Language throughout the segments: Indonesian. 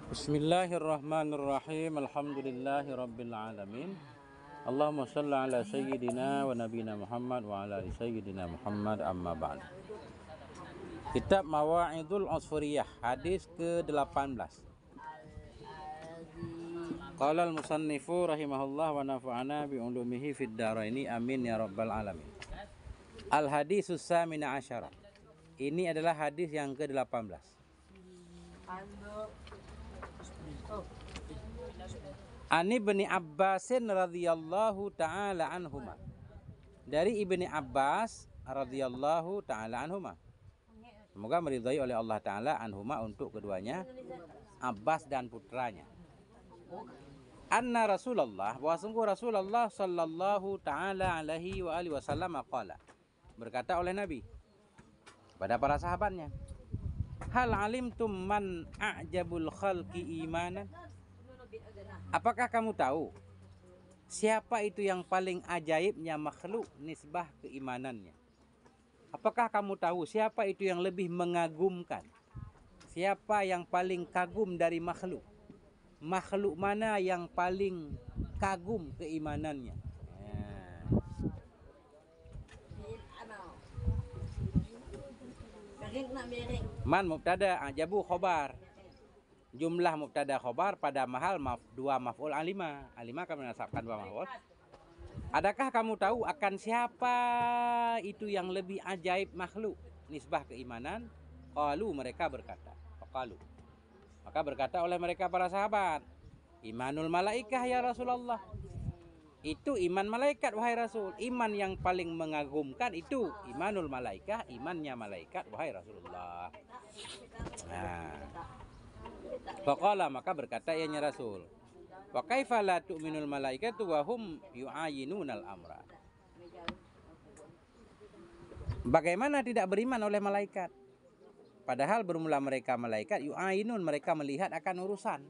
Bismillahirrahmanirrahim. Alhamdulillahirabbil alamin. Allahumma shalli ala sayyidina wa nabiyina Muhammad wa ala ali sayyidina Muhammad, amma ba'd. Kitab Mawa'idul Usfuriyah, hadis ke-18. Qala al-musannifu rahimahullah wa nafa'ana bi ulumihi fid dharaini, amin ya rabbal alamin. Al-hadisus samina asyara. Ini adalah hadis yang ke-18. Ani Ibni Abbasin radhiyallahu ta'ala anhuma. Dari Ibni Abbas radhiyallahu ta'ala anhuma. Semoga meridhai oleh Allah Ta'ala anhuma, untuk keduanya, Abbas dan putranya. Anna Rasulullah, bahwa sungguh Rasulullah sallallahu ta'ala alaihi wa alihi wasallam qala, berkata oleh Nabi pada para sahabatnya, hal alimtum man a'jabul khalqi imanan? Apakah kamu tahu siapa itu yang paling ajaibnya makhluk nisbah keimanannya? Apakah kamu tahu siapa itu yang lebih mengagumkan? Siapa yang paling kagum dari makhluk? Makhluk mana yang paling kagum keimanannya? Man mubtada, ajabu khobar. Jumlah mubtada khobar pada mahal dua maf'ul alima. Alima kami menasabkan dua maf'ul. Adakah kamu tahu akan siapa itu yang lebih ajaib makhluk nisbah keimanan? Qalu, mereka berkata. Qalu, maka berkata oleh mereka para sahabat, imanul malaikah ya Rasulullah. Itu iman malaikat wahai Rasul. Iman yang paling mengagumkan itu imanul malaikah, imannya malaikat wahai Rasulullah. Faqala, maka berkata ianya Rasul, wa kaifa la tu'minul malaikatu wa hum yu'ayinunal amra. Bagaimana tidak beriman oleh malaikat, padahal bermula mereka malaikat yu'ayinun, mereka melihat akan urusan.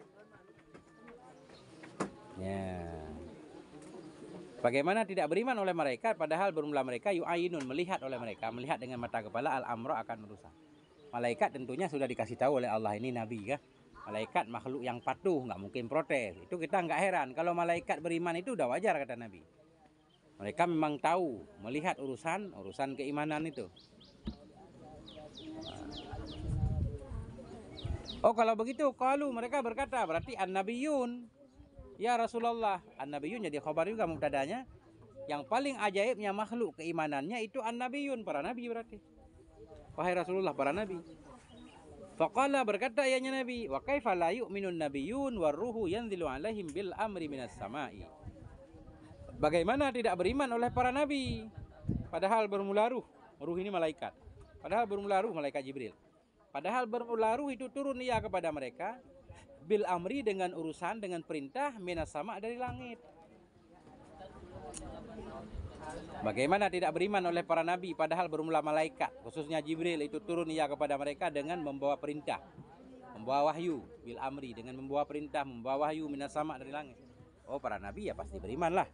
Bagaimana tidak beriman oleh mereka, padahal bermula mereka yu'ayinun, melihat oleh mereka, melihat dengan mata kepala al-amra, akan urusan. Malaikat tentunya sudah dikasih tahu oleh Allah, ini nabi kan. Malaikat makhluk yang patuh, nggak mungkin protes. Itu kita nggak heran. Kalau malaikat beriman itu udah wajar, kata Nabi. Mereka memang tahu, melihat urusan keimanan itu. Oh, kalau begitu, qalu, mereka berkata, berarti an-nabiyun ya Rasulullah. An-nabiyun jadi khabar juga mubtadanya. Yang paling ajaibnya makhluk keimanannya itu an-nabiyun, para nabi berarti. Wahai Rasulullah, para nabi. Faqala, berkata ianya Nabi, wa kaifa la yu'minun nabiyyun war ruhu yanzilu alaihim bil amri minas sama'i. Bagaimana tidak beriman oleh para nabi, padahal bermula ruh ini malaikat. Padahal bermula ruh malaikat Jibril. Padahal bermula ruh itu turun ia kepada mereka bil amri, dengan urusan, dengan perintah, minas sama, dari langit. Bagaimana tidak beriman oleh para nabi, padahal bermula malaikat, khususnya Jibril, itu turun ia kepada mereka dengan membawa perintah, membawa wahyu, bil amri, dengan membawa perintah, membawa wahyu, minas sama, dari langit. Oh, para nabi ya pasti beriman lah,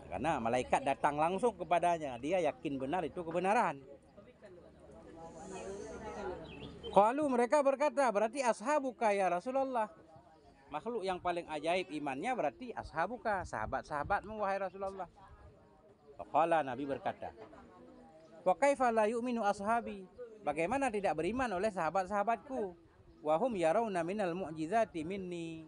karena malaikat datang langsung kepadanya, dia yakin benar itu kebenaran. Qalu, mereka berkata, berarti ashabuka ya Rasulullah. Makhluk yang paling ajaib imannya berarti ashabuka, sahabat-sahabatmu wahai Rasulullah. Faqala, Nabi berkata, wa kaifa la yu'minu ashabi. Bagaimana tidak beriman oleh sahabat-sahabatku? Wa hum yarawna minal mu'jizati minni.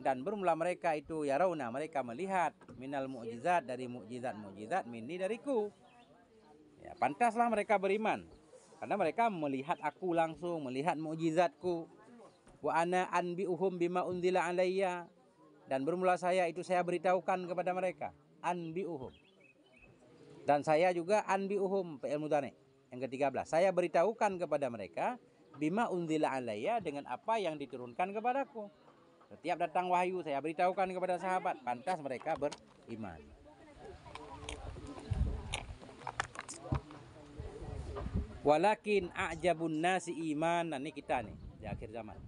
Dan bermula mereka itu yarawna, mereka melihat, minal mu'jizat, dari mu'jizat minni, dariku. Ya, pantaslah mereka beriman, karena mereka melihat aku langsung, melihat mukjizatku. Wa ana anbi'uhum bima unzila alayya. Dan bermula saya itu saya beritahukan kepada mereka. Anbi'uhum. Dan saya juga anbi'uhum, fi'il mudhari yang ke-13. Saya beritahukan kepada mereka bima unzila alayya, dengan apa yang diturunkan kepadaku. Setiap datang wahyu saya beritahukan kepada sahabat. Pantas mereka beriman. Walakin a'jabun nasi iman. Ini kita nih di akhir zaman.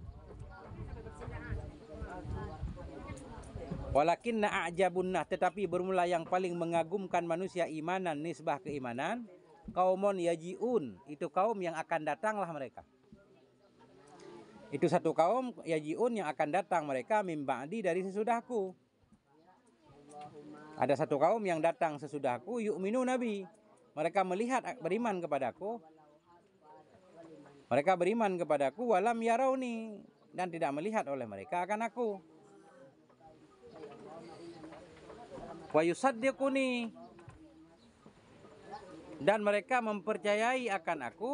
Walakin a'jabun nas, tetapi bermula yang paling mengagumkan manusia imanan, nisbah keimanan, kaumun yaji'un, itu kaum yang akan datanglah mereka. Itu satu kaum yajiun yang akan datang mereka mim ba'di dari sesudahku. Ada satu kaum yang datang sesudahku yu'minu nabi. Mereka melihat beriman kepadaku. Mereka beriman kepadaku walam yarauni, dan tidak melihat oleh mereka akan aku. Wa yusaddiquni, dan mereka mempercayai akan aku.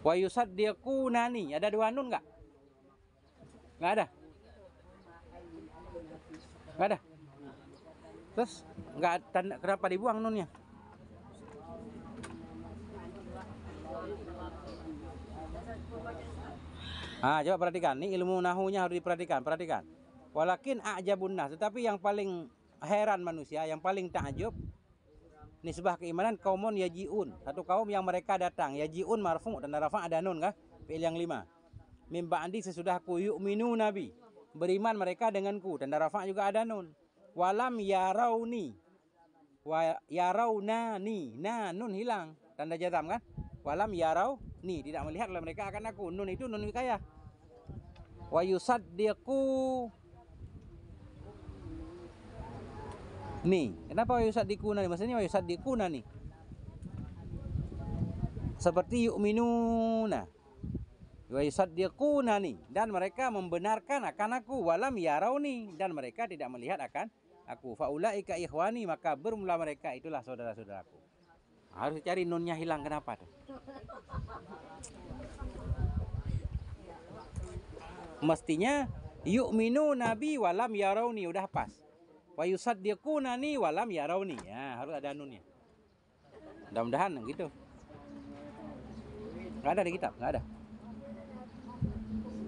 Wa yusaddiqunani, ada dua nun enggak? Enggak ada. Enggak ada. Terus enggak tanda, kenapa dibuang nunnya? Coba perhatikan, ini ilmu nahunya harus diperhatikan, perhatikan. Walakin a'jabun nas, tetapi yang paling heran manusia, yang paling takjub nisbah keimanan kaumun yajiun, satu kaum yang mereka datang. Yajiun marfu' dan rafa' ada nun kah? Fi'il yang 5. Mim ba'di sesudahku yu'minu nabi, beriman mereka denganku, dan rafa' juga ada nun. Walam yarauni, wa yaraunani, na nun hilang, tanda jazam kan? Walam yarauni, tidak melihat oleh mereka akan aku. Nun itu nun wikayah. Wa yusaddiqu nih, kenapa wa yusaddiquna nih? Maksudnya wa yusaddiquna nih seperti yu'minuna. Wa yusaddiquna nih, dan mereka membenarkan akan aku. Walam yarauni, dan mereka tidak melihat akan aku. Faulaika ikhwani, maka bermula mereka itulah saudara-saudaraku. Harus cari nunnya hilang, kenapa tuh? Mestinya yu'minu nabi walam yarauni, udah pas. Wa yusaddiqunani walam yarauni, ya harus ada nunnya. Mudah-mudahan gitu. Nggak ada di kitab, nggak ada.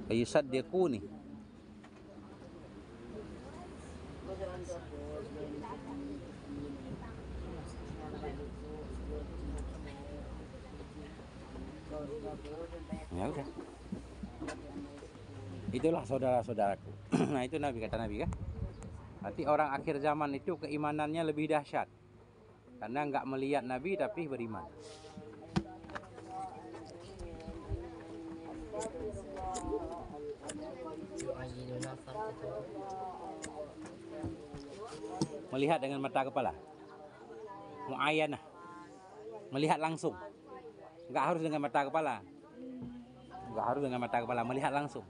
Wa yusaddiquni. Ya udah. Itulah saudara-saudaraku. Nah itu Nabi, kata Nabi kan. Berarti orang akhir zaman itu keimanannya lebih dahsyat, karena nggak melihat Nabi tapi beriman. Melihat dengan mata kepala, mu'ayyanah, melihat langsung. Nggak harus dengan mata kepala, nggak harus dengan mata kepala, melihat langsung.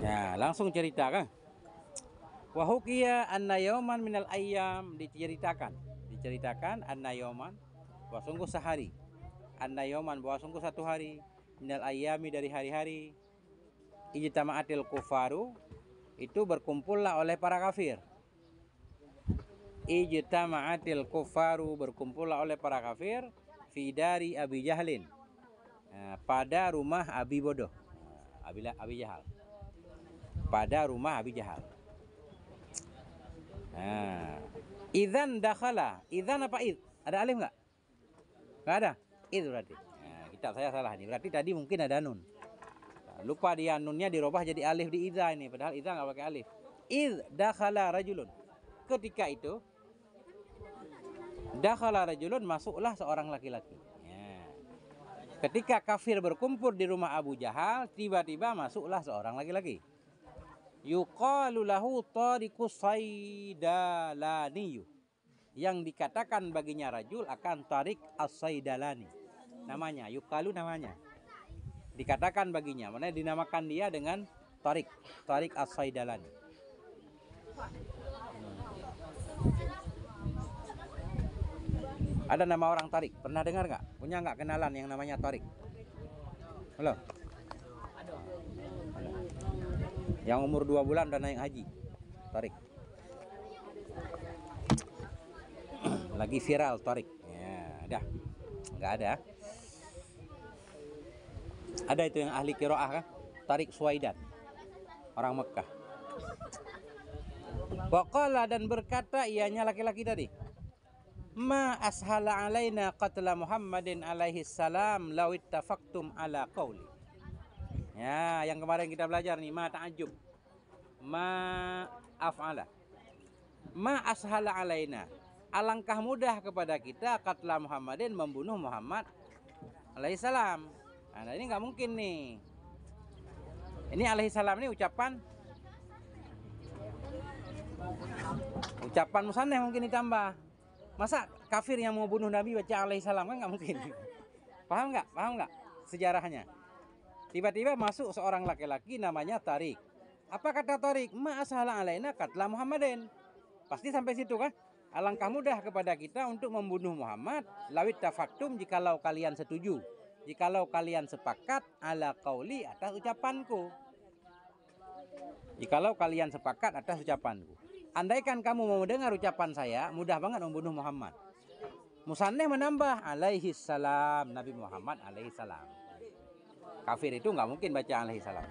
Ya, langsung cerita kan. Wa hukiya anna yawman minal ayyam, diceritakan anna yawman, bahwa sungguh sehari. Anna yawman, bahwa sungguh satu hari, minal ayyami, dari hari-hari. Ijtama'atil kufaru, itu berkumpullah oleh para kafir. Ijtama'atil kufaru, berkumpullah oleh para kafir. Fi dari Abi Jahlin, pada rumah Abi Bodoh, Abi Jahal. Pada rumah Abi Jahal. Idzan dakhala, idzan apa id? Ada alif nggak? Nggak ada. Id berarti. Kitab saya salah nih. Berarti tadi mungkin ada nun. Lupa dia nunnya dirubah jadi alif di idza ini. Padahal idza nggak pakai alif. Id dakhala rajulun. Ketika itu dakhala rajulun, masuklah seorang laki-laki. Ketika kafir berkumpul di rumah Abu Jahal, tiba-tiba masuklah seorang laki-laki. Yuqalu lahu Tariqus Saidalani, yang dikatakan baginya rajul akan Tariq As-Saidalani. Namanya, yuqalu namanya. Dikatakan baginya, maknanya dinamakan dia dengan Tariq As-Saidalani. Ada nama orang Tariq, pernah dengar nggak? Punya nggak kenalan yang namanya Tariq? Halo? Yang umur 2 bulan dan naik haji, Tariq. Lagi viral Tariq. Ya, dah. Nggak ada. Ada itu yang ahli qiraah kan? Tariq Suwaidan, orang Mekah. Waqala, dan berkata ianya laki-laki tadi. Ma ashala alaina qatla Muhammadin alaihi salam law ittafaqtum ala qauli. Ya, yang kemarin kita belajar nih, ma ta'ajub. Ma af'ala. Ma ashala alaina. Alangkah mudah kepada kita qatla Muhammadin, membunuh Muhammad alaihi salam. Nah, ini nggak mungkin nih. Ini alaihi salam ini ucapan musannah mungkin ditambah. Masa kafir yang mau bunuh Nabi baca alaihi salam, kan nggak mungkin. Paham nggak sejarahnya? Tiba-tiba masuk seorang laki-laki namanya Tariq. Apa kata Tariq? Ma ashala alaina qatla Muhammadin. Pasti sampai situ kan? Alangkah mudah kepada kita untuk membunuh Muhammad lawit tafaktum, jikalau kalian setuju, jikalau kalian sepakat ala qauli, atas ucapanku. Jikalau kalian sepakat atas ucapanku. Andaikan kamu mau mendengar ucapan saya, mudah banget membunuh Muhammad. Musanneh menambah alaihi salam, Nabi Muhammad alaihi salam. Kafir itu nggak mungkin baca alaihi salam.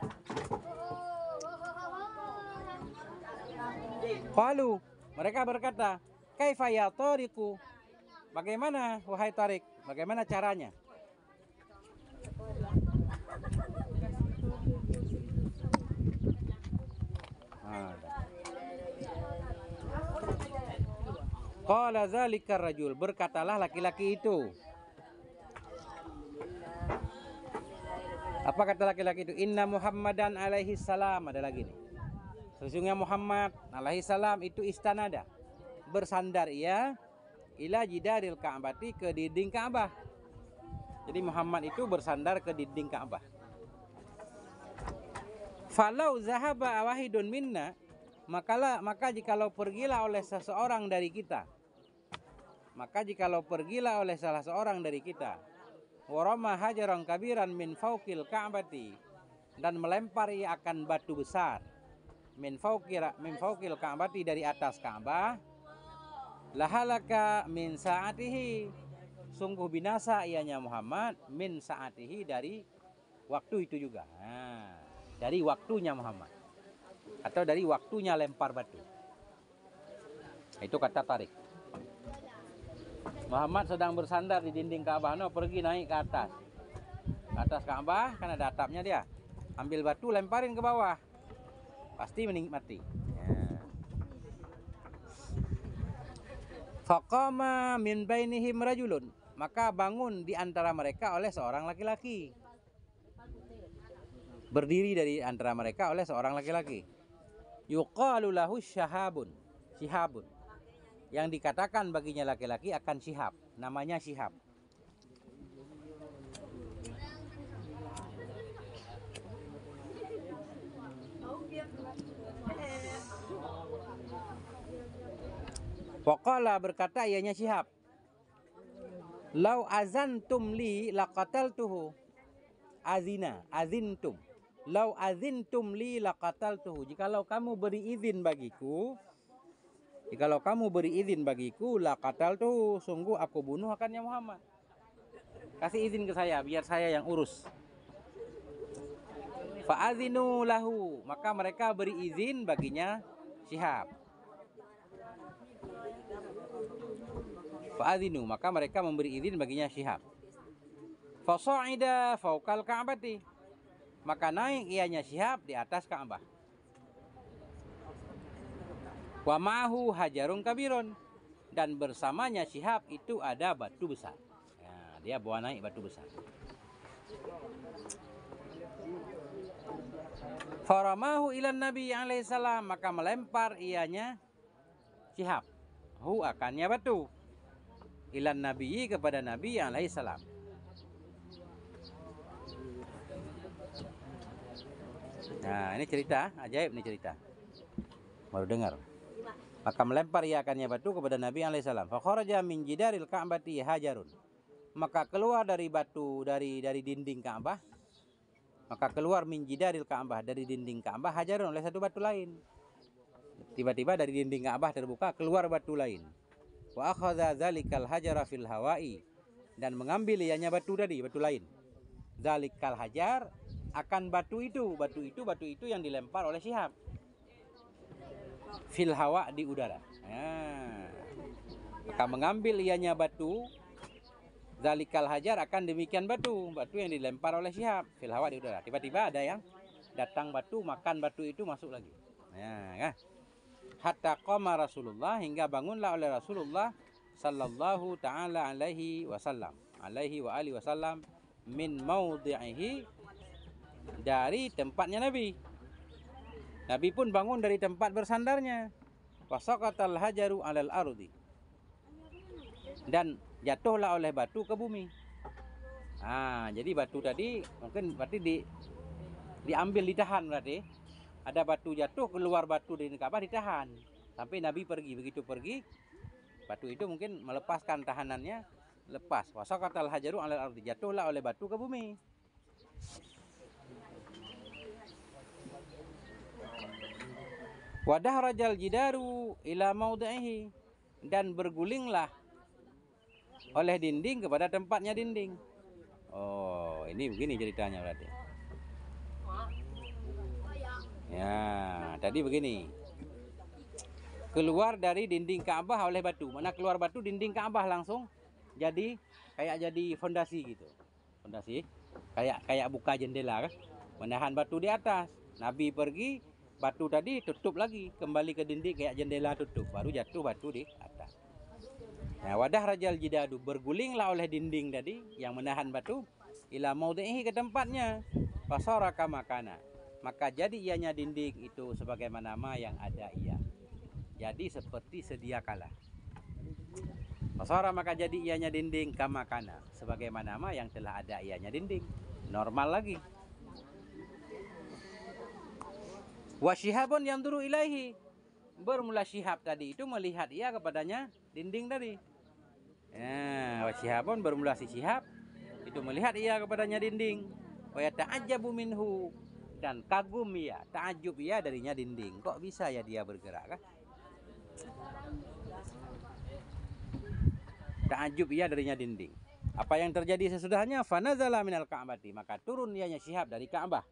Qalu, mereka berkata, kaifa ya Tariqu? Bagaimana wahai Tariq? Bagaimana caranya? Qala zalikar rajul, berkatalah laki-laki itu. Apa kata laki-laki itu? Inna Muhammadan alaihi salam, ada lagi nih. Sesungguhnya Muhammad alaihi salam itu istanada, bersandar ia ila jidaril Ka'bati, ke dinding Ka'bah. Jadi Muhammad itu bersandar ke dinding Ka'bah. Falau zahaba wahidun minna, maka jikalau pergilah oleh seseorang dari kita, salah seorang dari kita, warama hajaran kabiran min fauqil Ka'bati, dan melempar ia akan batu besar, min fauqil Ka'bati, dari atas Ka'bah, lahalaka min saatihi, sungguh binasa ianya Muhammad, min saatihi, dari waktu itu juga. Nah, dari waktunya Muhammad, atau dari waktunya lempar batu. Itu kata Tariq. Muhammad sedang bersandar di dinding Ka'bah, pergi naik ke atas Ka'bah, kan ada atapnya dia. Ambil batu, lemparin ke bawah, pasti menikmati. Ya. Faqama min bainihim rajulun, maka bangun di antara mereka oleh seorang laki-laki. Berdiri dari antara mereka oleh seorang laki-laki. Yuqalu lahu syihabun, yang dikatakan baginya laki-laki akan Syihab, namanya Syihab. Waqala, berkata ianya Syihab, lau azantum li laqataltuhu. Azintum. Lau azintum li laqataltuhu. Jikalau kamu beri izin bagiku, laqataltuhu, sungguh aku bunuh akannya Muhammad. Kasih izin ke saya, biar saya yang urus. Fa'azinu lahu, maka mereka beri izin baginya Syihab. Fa'azinu, maka mereka memberi izin baginya Syihab. Fasa'ida fawqal Ka'bati, maka naik ianya Syihab di atas Ka'bah. Wa ma'ahu hajarun kabirun, dan bersamanya Syihab itu ada batu besar. Ya, dia bawa naik batu besar. Faramahu ilan Nabi alaihi salam, maka melempar ianya Syihab, akannya batu, ilan Nabi, kepada Nabi alaihi salam. Nah, ini cerita ajaib, nih cerita baru dengar. Maka melempar ia akannya batu kepada Nabi alaihi salam. Fa kharaja min jidaril Ka'bati hajarun, maka keluar dari batu, dari dinding Ka'bah, maka keluar min jidaril Ka'bah, dari dinding Ka'bah, hajarun, oleh satu batu lain. Tiba-tiba dari dinding Ka'bah terbuka, keluar batu lain. Wa akhadha dzalikal hajara fil hawa'i, dan mengambil ianya batu lain. Dzalikal hajar, akan batu itu yang dilempar oleh Syihab. Fil hawa, di udara. Nah, Maka mengambil ianya batu, zalikal hajar, akan demikian batu yang dilempar oleh Syihab fil hawa, di udara. Tiba-tiba ada yang datang batu, makan batu itu, masuk lagi. Nah, kan? Hatta qama Rasulullah, hingga bangunlah oleh Rasulullah sallallahu taala alaihi wasallam, alaihi wa alihi wasallam, min maudhi'ihi, dari tempatnya Nabi. Nabi pun bangun dari tempat bersandarnya. Wasaqatal hajaru alal ardi, dan jatuhlah oleh batu ke bumi. Jadi batu tadi mungkin berarti diambil, ditahan berarti. Ada batu jatuh, keluar batu dari Ka'bah, ditahan sampai Nabi pergi. Begitu pergi, batu itu mungkin melepaskan tahanannya, lepas. Wasaqatal hajaru alal ardi, jatuhlah oleh batu ke bumi. Wadah rajal jidaru ila maudhihi, dan bergulinglah oleh dinding kepada tempatnya dinding. Oh, ini begini ceritanya berarti. Ya, tadi begini. Keluar dari dinding Ka'bah oleh batu. Mana keluar batu, dinding Ka'bah langsung jadi fondasi gitu. Fondasi kayak buka jendela kan. Menahan batu di atas. Nabi pergi, batu tadi tutup lagi, kembali ke dinding kayak jendela tutup. Baru jatuh batu di atas. Nah, wadah rajal jidadu, bergulinglah oleh dinding tadi yang menahan batu, ila maudhihi, ke tempatnya. Fasara kama kana, maka jadi ianya dinding itu sebagaimana yang ada ia. Jadi seperti sedia kala. Fasara, maka jadi ianya dinding, kama kana, sebagaimana yang telah ada ianya dinding. Normal lagi. Wa syihabun yanzuru ilaihi, bermula Syihab tadi itu melihat ia kepadanya dinding tadi. Wa syihabun, bermula si Syihab itu melihat ia kepadanya dinding. Wa yata'ajjabu minhu, dan kagum ia, ta'ajub ia darinya dinding. Kok bisa ya dia bergerak kan? Ta'ajub ia darinya dinding. Apa yang terjadi sesudahnya? Fanazala minal ka'bati, maka turun ianya Syihab dari Ka'bah.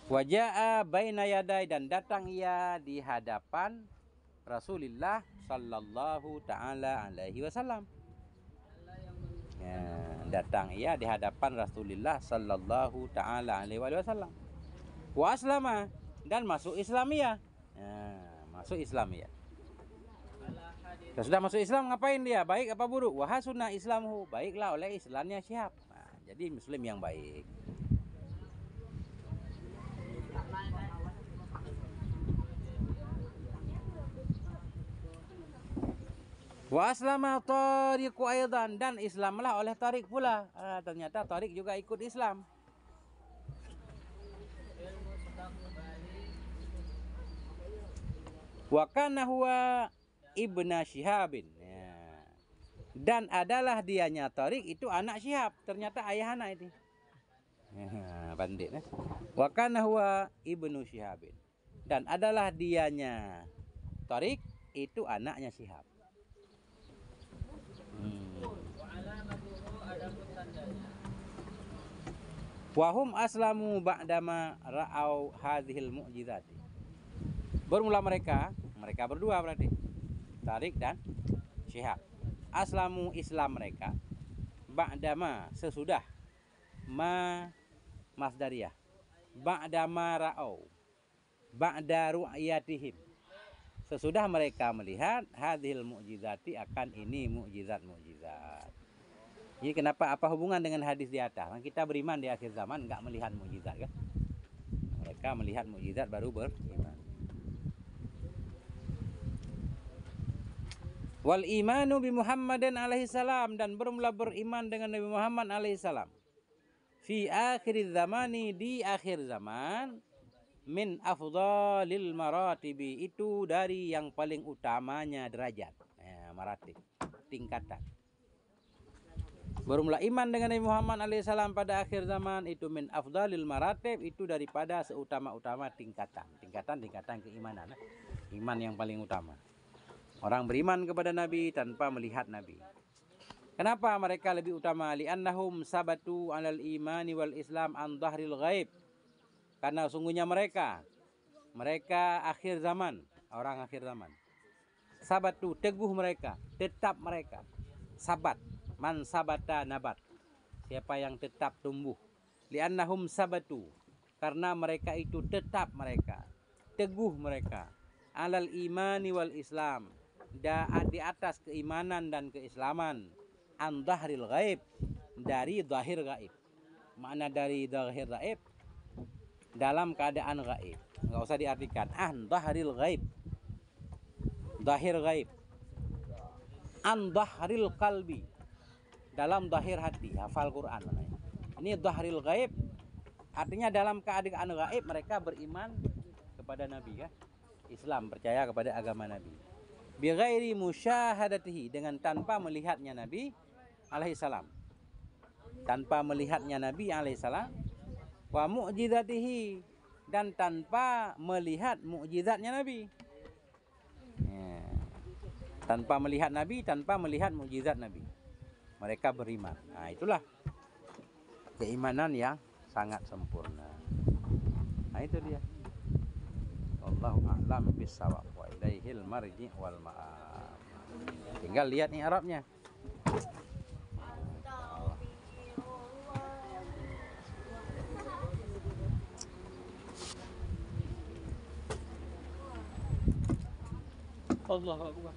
Waja'a baina yadai, dan datang ia di hadapan Rasulullah sallallahu taala alaihi wasallam. Datang ia di hadapan Rasulullah sallallahu taala alaihi wasallam. Wa aslama, dan masuk Islamiyah. Masuk Islamiyah. Sudah masuk Islam, ngapain dia? Baik apa buruk? Wa hasunna islamuhu, baiklah oleh Islamnya Syihab. Jadi muslim yang baik. Wa aslama Tariqu aidan, dan Islamlah oleh Tariq pula. Ternyata Tariq juga ikut Islam. Wa kana huwa ibna Syihabin, dan adalah dianya Tariq itu anak Syihab. Ternyata ayah anak itu. Pandit. Wa kana huwa ibnu Syihabin, dan adalah dianya Tariq itu anaknya Syihab. Wahum aslamu ba'dama ra'au hadhil mu'jizati, bermula mereka berdua berarti, Tariq dan Syihab, aslamu, Islam mereka, ba'dama, sesudah, masdariyah, ba'dama ra'au, ba'da ru'yatihim, sesudah mereka melihat hadhil mu'jizati, akan ini mukjizat. Jadi kenapa, apa hubungan dengan hadis di atas? Kita beriman di akhir zaman enggak melihat mukjizat kan? Mereka melihat mukjizat baru beriman. Wal imanu bi Muhammadin alaihi salam, dan bermula beriman dengan Nabi Muhammad alaihi salam. Fi akhir zamani, di akhir zaman, min afdhalil maratibi, itu dari yang paling utamanya derajat. Maratib, tingkatan. Bermula iman dengan Nabi Muhammad alaihissalam pada akhir zaman itu min afdhalil maratib, itu daripada seutama-utama tingkatan keimanan. Iman yang paling utama. Orang beriman kepada Nabi tanpa melihat Nabi. Kenapa mereka lebih utama? Li'annahum sabatu 'alal imani wal Islam an dhahril ghaib. Karena sungguhnya mereka akhir zaman, orang akhir zaman, sabatu, teguh mereka, tetap mereka. Sabat, man sabata nabat, siapa yang tetap tumbuh. Li'annahum sabatu, karena mereka itu tetap mereka, teguh mereka. Alal imani wal islam, di atas keimanan dan keislaman. An dhahril ghaib, dari zahir gaib. Makna dari zahir gaib, dalam keadaan gaib. Enggak usah diartikan an dhahril ghaib, zahir gaib. An dhahril qalbi, dalam zahir hati. Hafal Quran namanya. Ini dhahril ghaib, artinya dalam keadaan gaib mereka beriman kepada Nabi ya. Islam, percaya kepada agama Nabi. Bi ghairi musyahadatihi, dengan tanpa melihatnya Nabi alaihi salam. Tanpa melihatnya Nabi alaihi salam. Wa mu'jizatihi, dan tanpa melihat mukjizatnya Nabi. Ya. Tanpa melihat Nabi, tanpa melihat mukjizat Nabi, mereka beriman. Nah, itulah keimanan yang sangat sempurna. Nah, itu dia. Wallahu a'lam bissawab wa ilaihil marji' wal ma'ab. Tinggal lihat nih Arabnya. Allah Akbar.